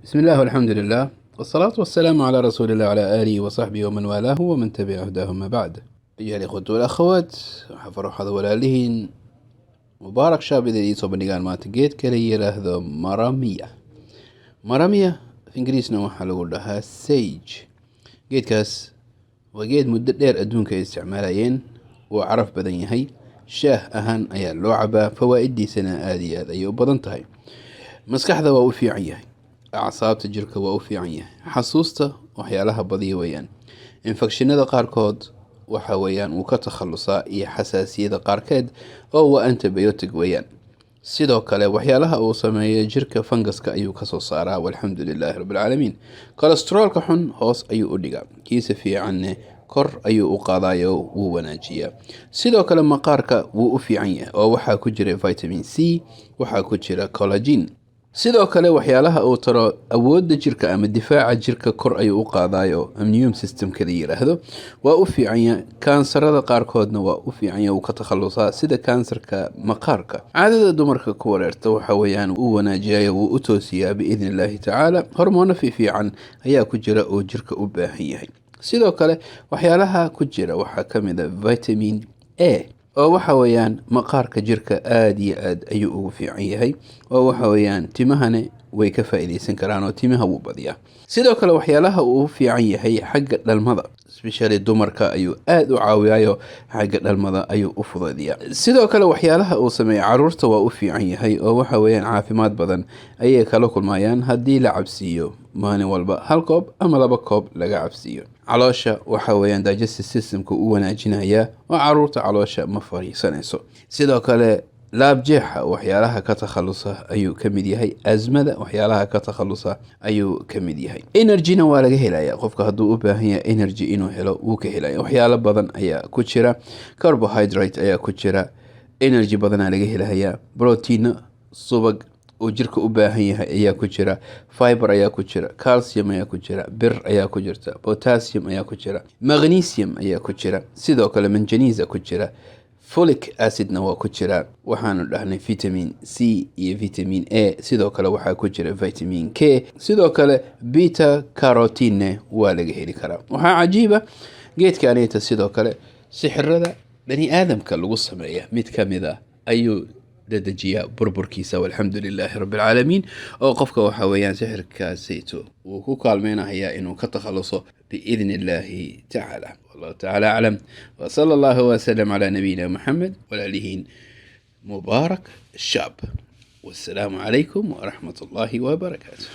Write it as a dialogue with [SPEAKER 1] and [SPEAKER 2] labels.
[SPEAKER 1] بسم الله والحمد لله والصلاة والسلام على رسول الله وعلى آله وصحبه ومن والاه ومن تبع هداهم ما بعد. أيها الإخوة والأخوات حفروا walaaliheen mubaarak shaab idin iisoo bandhigaan maanta geedka la yiraahdo maramiya af ingiriisna waxaa lagu dhahaa sage. geedkaas waa geed muddo dheer adduunka ay isticmaalayeen, wuu caraf badan yahay, shaah ahaan ayaa loo cabaa, fawaa'idiisana aad iyo aad ayay u badan tahay. maskaxda waa u fiican yahay, acsaabta jirka waa u fiican yahay, xasuusta waxyaalaha badiya weeyaan, infekshinada qaarkood waxa weeyaan uu ka takhalusaa iyo xasaasiyada qaarkeed oo waa antibiotic weeyaan. sidoo kale waxyaalaha uu sameeyo jirka funguska ayuu kasoo saaraa, walxamdu lilaahi rabbilcaalamiin. kolestaroolka xun hoos ayuu u dhigaa, kiisa fiicanne kor ayuu u qaadayo wuu wanaajiyaa. sidoo kale maqaarka wuu u fiican yahay oo waxaa ku jira vitamin c, waxaa ku jira collagen. sidoo kale waxyaalaha uu taro awoodda jirka ama difaaca jirka kor ayuu u qaadayo, immune systemka la yiraahdo, waa u fiican yahay. kansarada qaarkoodna waa u fiican yahay, uu ka takhalusaa, sida kansarka maqaarka. caadada dumarka ku wareerta waxa weeyaan uu wanaajiyayo, wuu u toosiyaa biidni illaahi tacaala. hormoono fiican ayaa ku jira oo jirka u baahan yahay. sidoo kale waxyaalaha ku jira waxaa ka mid a vitamin a oo waxa weeyaan maqaarka jirka aad iyo aad ayuu ugu fiican yahay, oo waxa weeyaan timahane way ka faa'iideysan karaan oo timaha wuu badiyaa. sidoo kale waxyaalaha uu fiican yahay xagga dhalmada, especially dumarka ayuu aad u caawiyayo, xagga dhalmada ayuu u fududiyaa. sidoo kale waxyaalaha uu sameeyo caruurta waa u fiican yahay oo waxa weeyaan caafimaad badan ayay kala kulmayaan haddii la cabsiiyo maalin walba 1 koob ama 2 koob laga cabsiiyo. caloosha waxa weeyaan digestive systemka u wanaajinaya oo caruurta caloosha ma fariisanayso. sidoo kale laabjeexa waxyaalaha ka takhalusa ayuu ka mid yahay, azmada waxyaalaha ka takhalusa ayuu ka mid yahay. energyna waa laga helaya, qofka hadduu u baahan yahay energy inuu helo wuu ka helaya. waxyaalo badan ayaa ku jira, carbohydrate ayaa ku jira, energy badanaa laga helaya, protein, subag oo jirka u baahan yahay ayaa ku jira, fiber ayaa ku jira, calcium ayaa ku jira, bir ayaa ku jirta, potassium ayaa ku jira, magnesium ayaa ku jira, sidoo kale manganese ku jira, folic acidna waa ku jira, waxaanu dhahnay vitamin c iyo vitamin a. sidoo kale waxaa ku jira vitamin k, sidoo kale beta carotene waa laga heli karaa. waxaa cajiiba geedkaaneta sidoo kale sixirada bani aadamka lagu sameeya mid ka mid ah ayuu dedejiyaa burburkiisa, walxamdu lilaahi rabbilcaalamiin. oo qofka waxa weeyaan sixirkaasayto wuu ku kaalmeynayaa inuu ka takhaluso biidni illaahi tacaala. wallahu tacaala aclam, wasala allahu wasalam calaa nabiyina maxamed walaalihiin mubaarak shaab. wassalaamu calaykum waraxmat ullaahi wabarakaatu.